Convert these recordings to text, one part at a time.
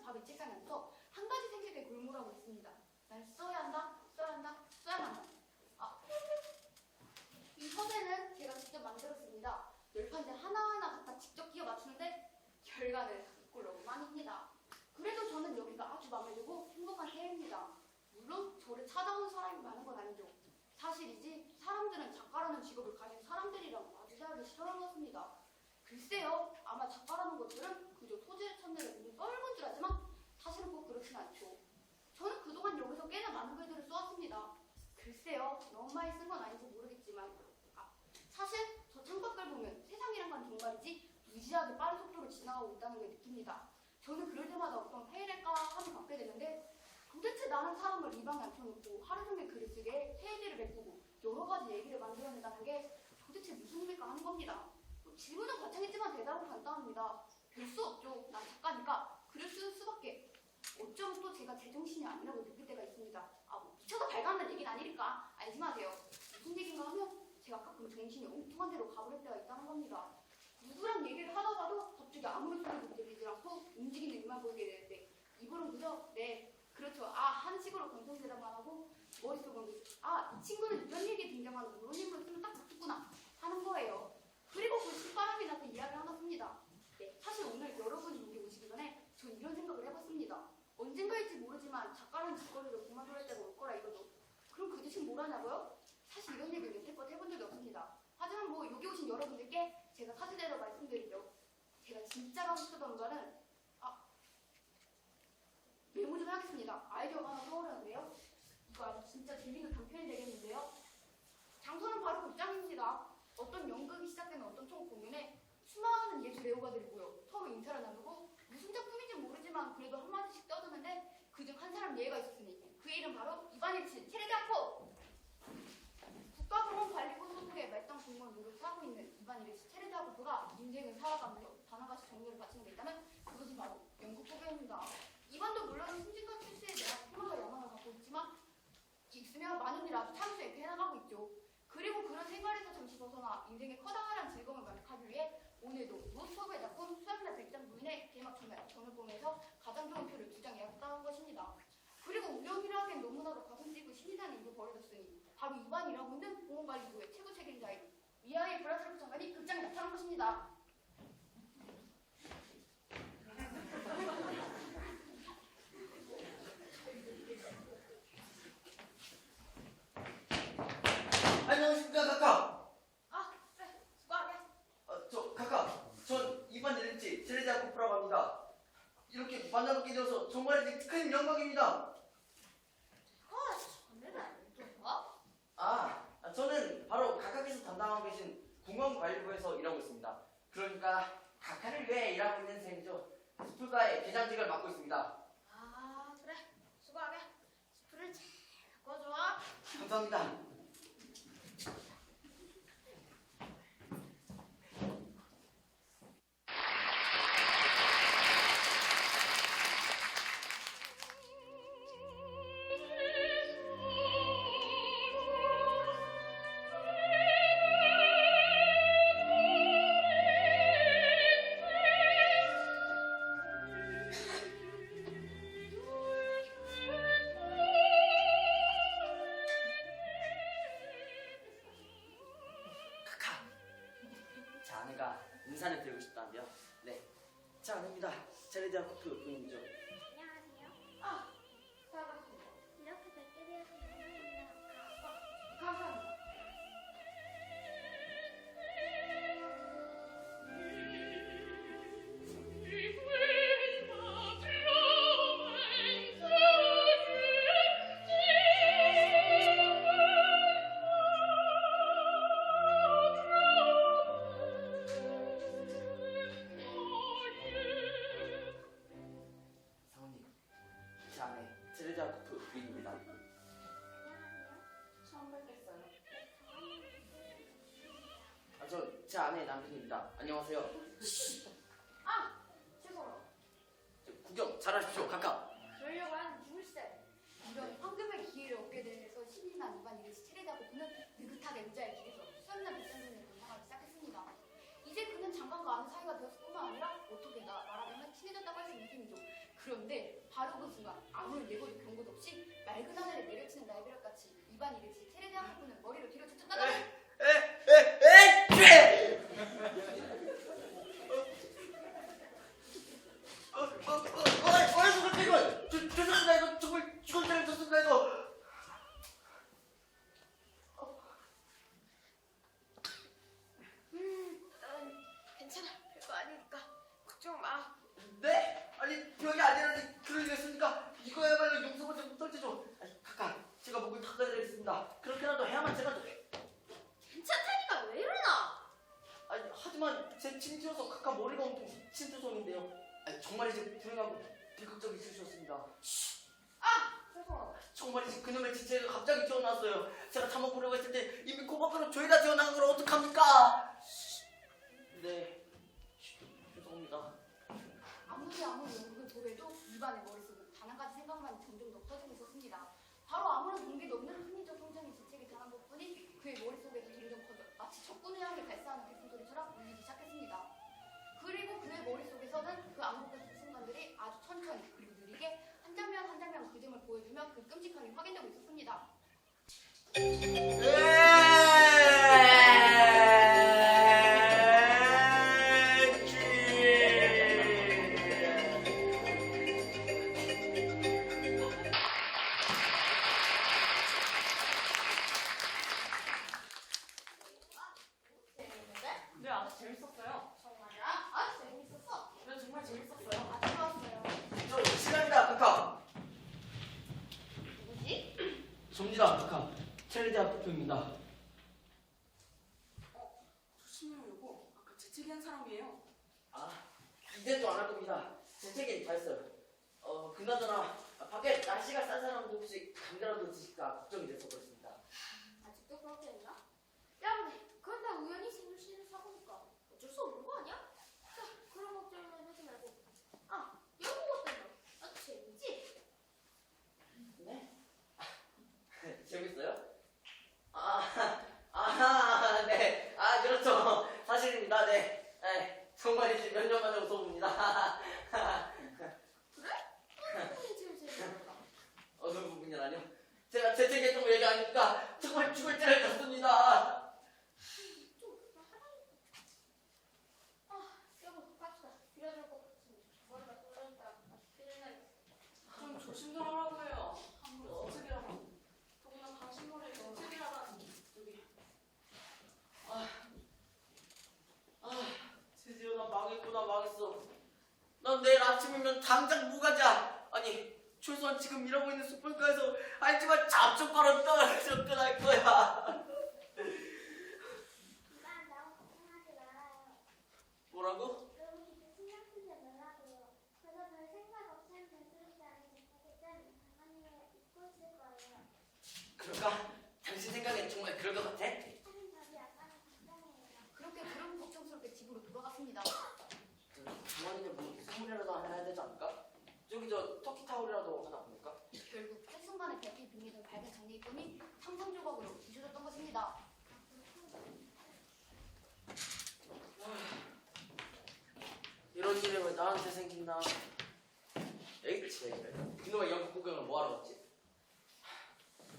밥을 책상에 앉아서 한 가지 생각에 골몰하고 있습니다. 난 써야 한다, 써야 한다, 써야만 한다. 아, 이 서재는 제가 직접 만들었습니다. 열판들 하나하나 갖다 직접 끼워 맞추는데 결과는 꼴로만입니다. 그래도 저는 여기가 아주 마음에 들고 행복한 해입니다. 물론 저를 찾아오는 사람이 많은 건 아니죠. 사실이지 사람들은 작가라는 직업을 가진 사람들이랑 마주하기 싫어하는 것입니다. 글쎄요, 아마 작가라는 것들은 그저 소재를 찾느라 눈이 뻘건 줄 알지만 사실은 꼭 그렇진 않죠. 저는 그동안 여기서 꽤나 많은 글들을 써왔습니다. 글쎄요, 너무 많이 쓴 건 아닌지 모르겠지만 사실 저 창밖을 보면 세상이란 건 정말이지 무지하게 빠른 속도로 지나가고 있다는 걸 느낍니다. 저는 그럴 때마다 어떤 회의랄까 함을 갖게 되는데 도대체 나는 사람을 이 방에 앉혀놓고 하루 종일 글을 쓰게 페이지를 메꾸고 여러 가지 얘기를 만들어낸다는 게 도대체 무슨 일일까 하는 겁니다. 질문은 거창했지만 대답은 간단합니다. 별 수 없죠. 난 작가니까 글을 쓰는 수밖에. 어쩜 또 제가 제정신이 아니라고 느낄 때가 있습니다. 뭐 미쳐서 발간하는 얘기는 아니니까 알지 마세요. 무슨 얘기인가 하면 제가 가끔 정신이 엉뚱한 데로 가버릴 때가 있다는 겁니다. 누구랑 얘기를 하다가도 갑자기 아무런 소리도 들리지 않고 움직이는 입만 보이게 되는데 이분은 그저 네 그렇죠 하는 식으로 건성대답만 하고 머릿속은 이 친구는 이런 얘기에 등장하는 이런 인물을 쓰면 딱 좋겠구나 하는 거예요. 그리고 그 신바람이 나서 이야기를 하나 씁니다. 네, 사실 오늘 여러분이 여기 오시기 전에 전 이런 생각을 해봤습니다. 언젠가일지 모르지만 작가라는 직거리를 그만둬야 때가 올 거라 이거죠. 그럼 그 대신 뭘 하냐고요? 사실 이런 얘기를 여태껏 해본 적이 없습니다. 하지만 여기 오신 여러분들께 제가 사실대로 말씀드리죠. 제가 진짜로 하고 싶었던 거는 메모 좀 하겠습니다. 아이디어가 하나 떠오르는데요. 이거 아주 진짜 재미있는 단편이 되겠는데요. 장소는 바로 극장입니다. 어떤 연극이 시작되는 어떤 총 공연에 수많은 예술 애호가들이 모여 서로 인사를 나누고 무슨 작품인지 모르지만 그래도 한마디씩 떠드는데 그중 한 사람 예가 있었으니 그의 이름 바로 이반일치 체르디아코. 국가공원관리부 소속의 말단 공무원 노릇을 하고 있는 이반일치 체르디아코가 인생을 살아가면서 단아가시 정리를 바치는 게 있다면 그것은 바로 연극 소개입니다. 이반도 물론 심진과 출세에 대한 희망과 야망을 갖고 있으며 많은 일을 아주 참수에 해나가고 있죠. 그리고 그런 생활에서 잠시 벗어나 인생의 커다란 즐거움을 만끽하기 위해 오늘도 노트북의 작품 수양자 백장 부인의 개막 전을 보면서 가장 좋은 표를 2장 예약했다는 것입니다. 그리고 우연이라 하기엔 너무나도 가슴 뛰고 신이 나는 일을 벌어졌으니 바로 이반이라고 있는 보건관리부의 최고 책임자인 미하일 브라슬프 장관이 극장에 나타난 것입니다. 안녕하십니까 카카. 그래 수고하게. 저 카카, 전 이반일치 체르디아코프라고 합니다. 이렇게 만나뵙게 되어서 정말 큰 영광입니다. 저는 바로 각하께서 담당하고 계신 공원관리부에서 일하고 있습니다. 그러니까 각하를 위해 일하고 있는 셈이죠. 스풀가의 계장직을 맡고 있습니다. 그래 수고하게. 스프를 잘 꺼줘. 감사합니다. 인사를 드리고 싶다는데요. 네, 제 아내입니다. 체르디아코프 부인이죠. 안녕하세요. 반갑습니다. 이렇게 뵙게 되어서 영광입니다. 감사합니다. 사모님, 제 아내 체르디아코프 부인입니다. 안녕하세요. 처음 뵙겠어요. 저 제 아내의 남편입니다. 안녕하세요. 죄송해요. 구경 잘하십시오, 카카. 그러려고 하는 죽을세. 이런 황금의 기회를 얻게 돼서 신이 난 이반일치 체르디아코프는 느긋하게 의자에 기대서 수염난 백장군을 감상하기 시작했습니다. 이제 그는 장관과 아는 사이가 되었을 뿐만 아니라 어떻게 말하자면 친해졌다고 할 수 있는 셈이죠. 그런데 바로 그 순간 아무런 예고도 경고도 없이 맑은 하늘에 내려치는 날벼락같이 입안 이르지 테레대학교는 머리를 뒤로 쭉쭉 따다 죄송합니다. 이거 정말 죽을 때를 졌습니다. 이거. 괜찮아. 별거 아니니까 걱정 마. 네? 아니 병이 아니라는데 그럴 리가 있습니까? 이거야말로 용서받지 못할 테죠. 아니 카카, 제가 목을 닦아드리겠습니다. 그렇게라도 해야만 제가 괜찮다니까 왜 이러나? 아니 하지만 제 친지여서 카카 머리가 온통 친투성인데요. 아니 정말이지 불행하고 비극적인 실수였습니다. 죄송하다. 정말이지 그놈의 지체가 갑자기 튀어나왔어요. 제가 참아보려고 했을 때 이미 코밖으로 죄다 튀어나온 걸 어떡합니까? 네, 죄송합니다. 아무리 연극을 보래도 입안의 머릿속은 단 한 가지 생각만 점점 더 커지고 있었습니다. 바로 아무런 동기도 없는 흥미적 성장의 지책이 자란 것뿐이 그의 머릿속에서 점점 커져 마치 적군을 향해 발사하는 개소리처럼 울리기 시작했습니다. 그리고 그의 머릿속에서는 그 암묵했던 순간들이 아주 천천히 그리고 느리게 한 장면 한 장면 그림을 보여주며 그 끔찍함이 확인되고 있었습니다. 네, 아주 재밌었어요. 정말이야? 아주 재밌었어. 네, 정말 재밌었어요. 아주 좋았어요. 저 실례합니다, 카카. 누구지? 접니다, 카카. 첼리대학 대표입니다. 조심해요, 여보. 아까 재채기 한 사람이에요. 아, 이제도 안 할 겁니다. 제 책임 다 했어요. 그나저나 밖에 날씨가 쌀쌀한데 혹시 감기라도 드실까 걱정이 돼서 그렇습니다. 아직도 그렇게 했나? 야, 그런데 우연히 생일씨를 사보니까 어쩔 수 없는 거 아니야? 자, 그런 걱정은 하지 말고. 아, 여보 어땠나? 아, 재밌지? 네? 재밌어요? 네. 그렇죠. 사실입니다. 네. 네. 정말이지 몇 년 만에 웃어봅니다. 제일 재밌었다. 어느 부분이라뇨? 제가 제 책에 좀 얘기하니까 정말 죽을 때를 졌습니다. 여보, 갑시다. 빌려줄 것 같으니 머리가 떨어졌다. 큰일 나겠어. 좀 조심 좀 하라고 해요. 아무리 재채기라고. 더구나 당신 머리에 재채기라다니. 여기. 드디어 나 망했구나, 망했어. 난 내일 아침이면 당장 무가자. 아니, 최소한 지금 일하고 있는 숯불가에서 알지만 잡초가루 떨어져 끝날 거야. 이봐, 너무 걱정하지 말아요. 뭐라고? 너무 깊이 신경 쓰지 말라고요. 저도 별 생각 없이 한 별소리지 않은 어쨌든 장관님을 잊고 있을 거예요. 그럴까? 당신 생각엔 정말 그럴 것 같아? 하긴 저도 약간은 걱정이에요. 그렇게 부름 걱정스럽게 집으로 돌아갔습니다. 부모님들 뭐 선물이라도 하나 해야 되지 않을까? 저기 저 터키 타올이라도 하나 보낼까? 결국 한순간에 별빛 빙의던 밝은 장미꽃이 상상 조각으로 뒤집어졌던 것입니다. 이런 일이 왜 나한테 생긴다. 에이치, 그놈의 영국 구경을 뭐하러 갔지?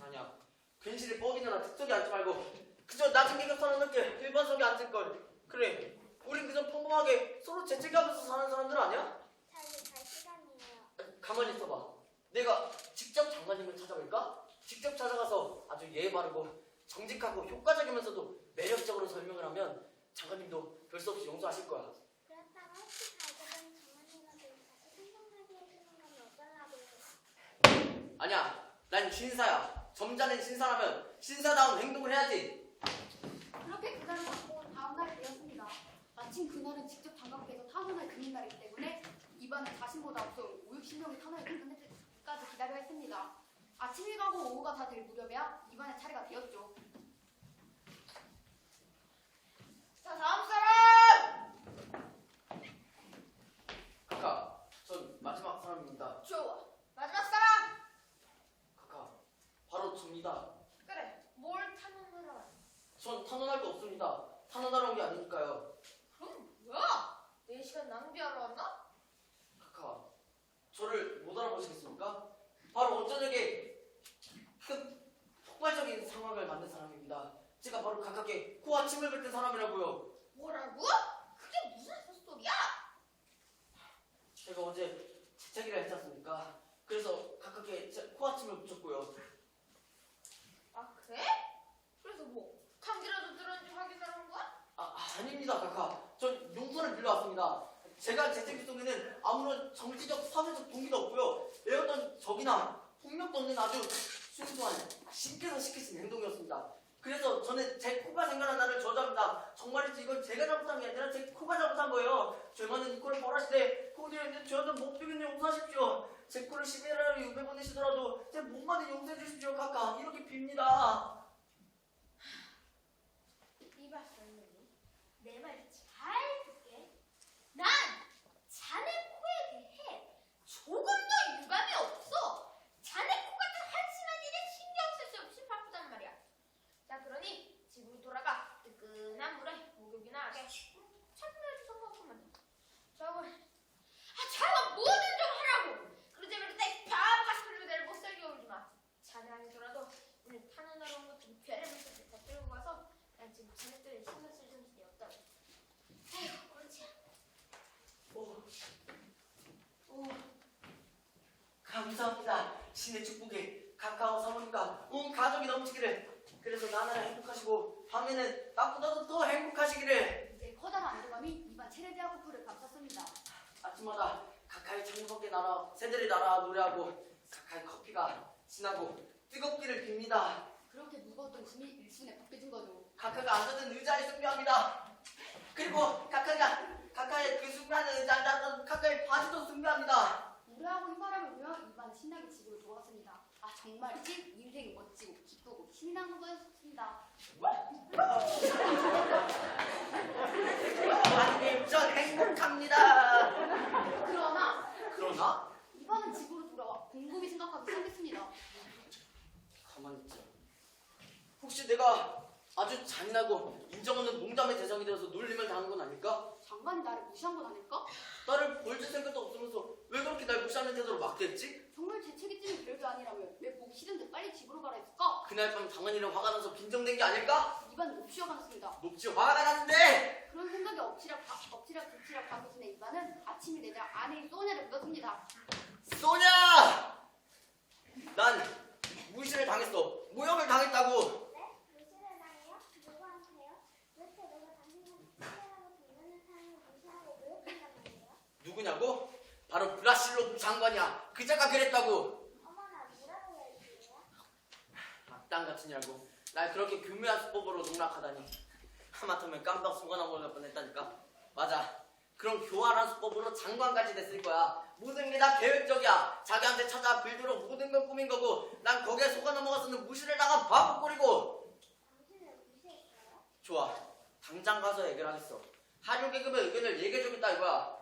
아니야, 괜시리 뻐기느라 득석에 앉지 말고 그저 낮은 계급사는 넘게 일반석에 앉을걸. 그래, 우린 그저 평범하게 서로 재채기하면서 사는 사람들 아니야? 잘 시간이에요. 가만히 있어봐. 내가 직접 장관님을 찾아볼까? 직접 찾아가서 아주 예의 바르고 정직하고 효과적이면서도 매력적으로 설명을 하면 장관님도 별 수 없이 용서하실 거야. 그렇다고 혹시 가져간 장관님한테 다시 생각나게 해주는 건 어떨라고요? 아니야, 난 신사야. 점잖은 신사라면 신사다운 행동을 해야지. 그렇게 그날을 맞고 다음 날이 되었습니다. 마침 그날은 직접 장관께서 탄원을 그린 날이기 때문에 입안에 자신보다 앞선 5, 60명의 탄원을 끝낼 때까지 기다려야 했습니다. 아침이 가고 오후가 다 될 무렵에야 입안의 차례가 되었죠. 자, 다음 사람! 카카, 전 마지막 사람입니다. 좋아. 마지막 사람! 카카, 바로 접니다. 그래, 뭘 탄원하러 왔어? 전 탄원할 거 없습니다. 탄원하러 온 게 아니니까요. 그럼 뭐야? 4시간 낭비하러 왔나? 카카, 저를 저녁에 큰 폭발적인 상황을 만든 사람입니다. 제가 바로 가깝게 코와 침을 뱉은 사람이라고요. 뭐라고? 그게 무슨 헛소리야? 제가 어제 재채기를 했지 않습니까? 그래서 가깝게 코와 침을 붙였고요. 아 그래? 그래서 뭐 감기라도 들었는지 확인하는 거야? 아닙니다, 카카. 전 용서를 빌려왔습니다. 제가 재채기 속에는 아무런 정치적, 사회적 동기도 없고요. 내 어떤 적이나 폭력도 없는 아주 순수한 신께서 시키신 행동이었습니다. 그래서 저는 제 코가 생겨난 날을 저주합니다. 정말이지 이건 제가 잘못한 게 아니라 제 코가 잘못한 거예요. 죄 많은 이 코를 벌하시되 코디에 있는 죄는 못 비비는 용서하십시오. 제 코를 11회를 600번이시더라도 제 몸만은 용서해 주십시오, 카카. 이렇게 빕니다. 이봐 선생님, 내 말 잘 듣게. 난 자네 코에 대해 조금 더 유감이 없어. 자네 코 같은 한심한 일에 신경 쓸 수 없이 바쁘단 말이야. 자, 그러니 집으로 돌아가 뜨끈한 물에 목욕이나 하게. 찬물에도 상관없구만. 자가 뭐든 좀 하라고. 그러지 말고 내 바보 같은 걸로 내를 못 살게 울지 마. 자네 아니더라도 오늘 타는하러 온 것도 별의 물건을 다 끌고 가서 난 지금 자네들의 신경 쓸 정신이 없다. 에휴, 옳지. 오, 감사합니다. 신의 축복에 가까운 사모님과 온 가족이 넘치기를. 그래서 나날이 행복하시고 밤에는 나보다도 더 행복하시기를. 이제 커다란 안도감이 입안 체레대하고 풀을 감쌌습니다. 아침마다 가까이 창밖에 날아 새들이 날아 노래하고 가까이 커피가 진하고 뜨겁기를 빕니다. 그렇게 무거웠던 짐이 일순에 벗겨진 거죠. 가까이가 앉아있는 의자에 숭배합니다. 그리고 가까이 그 숭배하는 의자에 앉아있던 가까이 바지도 숭배합니다. 노래하고 휘바람을 불며 입안은 신나게 집으로 돌아갔습니다. 아 정말이지 인생이 멋지고 기쁘고 신나는 거였습니다. 하나님, 전 행복합니다. 그러나 입안은 집으로 돌아와 곰곰이 생각하기 시작했습니다. 가만히 있자. 혹시 내가 아주 잔인하고 인정 없는 농담의 대상이 되어서 놀림을 당한 건 아닐까? 장관이 나를 무시한 건 아닐까? 나를 보여줄 생각도 없으면서 왜 그렇게 날 무시하는 태도로 막대했지? 정말 재채기쯤이 별도 아니라면 왜 보기 싫은데 빨리 집으로 가라 했을까? 그날 밤 장관이랑 화가 나서 빈정된 게 아닐까? 입안이 높이어가 났습니다. 높지 화가 났는데! 그런 생각에 엎치락 방긋이는 입안은 아침이 되자 아내의 소냐를 불렀습니다. 소냐! 난 무시를 당했어. 모욕을 당했다고. 네? 무시를 당해요? 누구한테요? 도대체 누가 당신한테 신뢰하고 돈내는 사람을 무시하고 모욕한단 말이에요? 누구냐고? 바로 브라실로 장관이야. 그자가 그랬다고. 어머나, 뭐라고 얘기해요? 악당 같으냐고. 날 그렇게 교묘한 수법으로 농락하다니. 하마터면 깜빡 속아 넘어갈 뻔했다니까. 맞아. 그런 교활한 수법으로 장관까지 됐을 거야. 모든 게 다 계획적이야. 자기한테 찾아 빌드로 모든 걸 꾸민 거고 난 거기에 속아 넘어가서는 무시를 당한 바보꼴이고. 당신을 무시했어요? 좋아. 당장 가서 해결하겠어. 한류계급의 의견을 얘기해주겠다 이거야.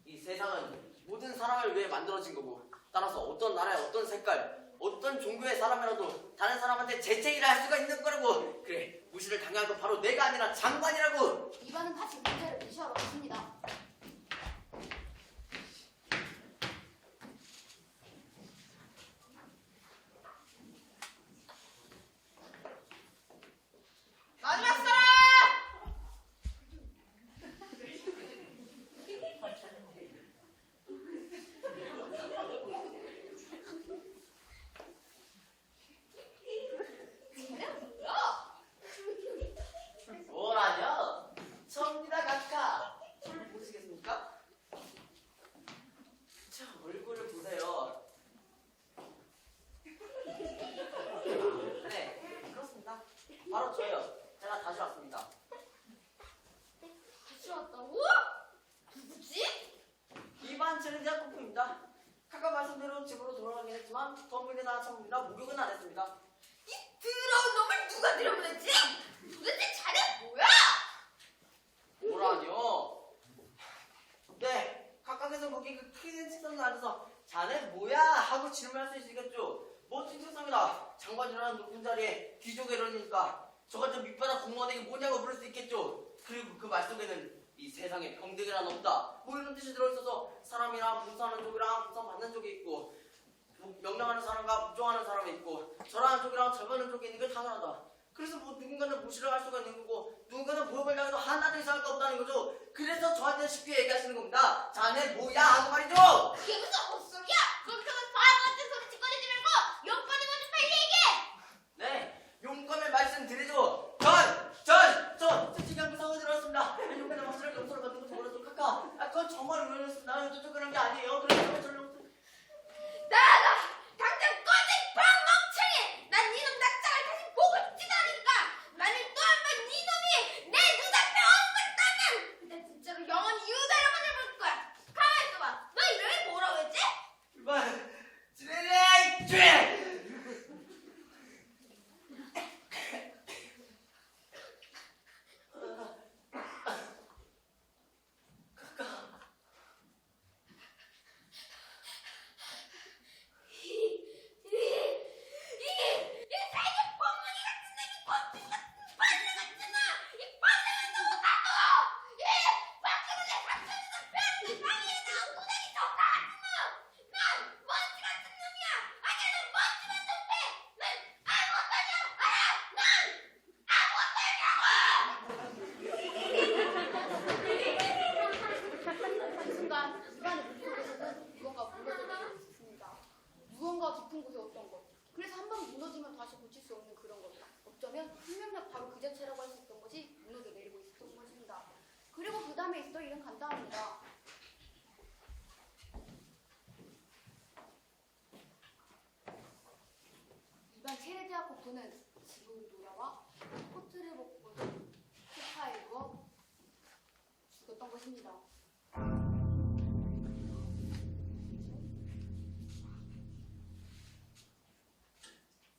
이 세상은 모든 사람을 위해 만들어진 거고 따라서 어떤 나라의 어떤 색깔 어떤 종교의 사람이라도 다른 사람한테 재채기를 할 수가 있는 거라고. 그래, 무시를 당한 건 바로 내가 아니라 장관이라고. 입안은 다시 문제를 무시하러 갔습니다. 마지막 사람! 뭐라뇨? 접니다 각하. 술 보시겠습니까? 자, 얼굴을 보세요. 네, 그렇습니다. 바로 저예요. 제가 다시 왔습니다. 다시 왔다고? 누구지? 이반 챌린지한 코프입니다. 각각 말씀대로 집으로 돌아가긴 했지만 덤블이나 천문이나 목욕은 안 했습니다. 이 더러운 놈을 누가 들여보냈지? 도대체 자네 뭐야? 뭐라뇨? 네, 각각에서 거기 그 큰 책상에 앉아서 자네 뭐야? 하고 질문할 수 있으시겠죠? 멋진 책상이다. 장관이라는 높은 자리에 귀족의 이러니까 저 같은 밑바닥 공무원에게 뭐냐고 물을 수 있겠죠? 그리고 그 말 속에는 이 세상에 병들이란 없다 뭐 이런 뜻이 들어있어서 사람이랑 봉사하는 쪽이랑 봉사받는 쪽이 있고 명령하는 사람과 묵종하는 사람이 있고 절하는 쪽이랑 절거는 쪽이 있는 게 당연하다. 그래서 뭐 누군가는 무시를 할 수가 있는 거고 누군가는 모욕을 당해도 하나도 이상할 게 없다는 거죠. 그래서 저한테 쉽게 얘기하시는 겁니다. 자네 뭐야 하고 말이죠. 그게 무슨 헛소리야? 거기서 바보 같은 소리 짓거리지 말고 용건이 먼저 빨리 얘기해! 네, 용건을 말씀드리죠. 저 솔직히 한번 상황 들었습니다. 용건의 확실하게 용서를 받는 것도 몰라도 카카. 그건 정말 우연했습니다. 저 그런 게 아니에요. 그래서 저를 나가! 당장 꺼져! 방멍청이! 난 니놈 낯장을 다시 보고 싶지도 않으니까! 만일 또 한 번 니놈이 내 눈앞에 엉겼다면 난 진짜로 영원히 유달로만 해볼 거야! 가만히 있어봐! 너 이름이 뭐라고 했지? 지레레 쥐. 이 세계 뻥튀기 같은 놈이 뻥튀기 같은 벌레 같잖아! 이 벌레만 너무 가도! 이 밖으로 내 삼촌에서 뼈를 방에 나온 구덩이 조사 같은 놈! 난 먼지 같은 놈이야! 아니야 난 먼지만 못해! 난 아무것도 아니야! 알아! 난 아무것도 아니라고! 그 순간 집안의 물속에서는 무언가 무너져 있었습니다. 무언가 깊은 곳에 어떤 것. 그래서 한 번 무너지면 다시 고칠 수 없는 그런 것. 어쩌면 생명력 바로 그 자체라고 할 수 있던 것이 무너져 내리고 있었던 것입니다. 그리고 그 다음에 있었던 일은 간단합니다. 이반 체레디아 코프는 집으로 돌아와 코트를 벗고 소파에 누워 죽었던 것입니다.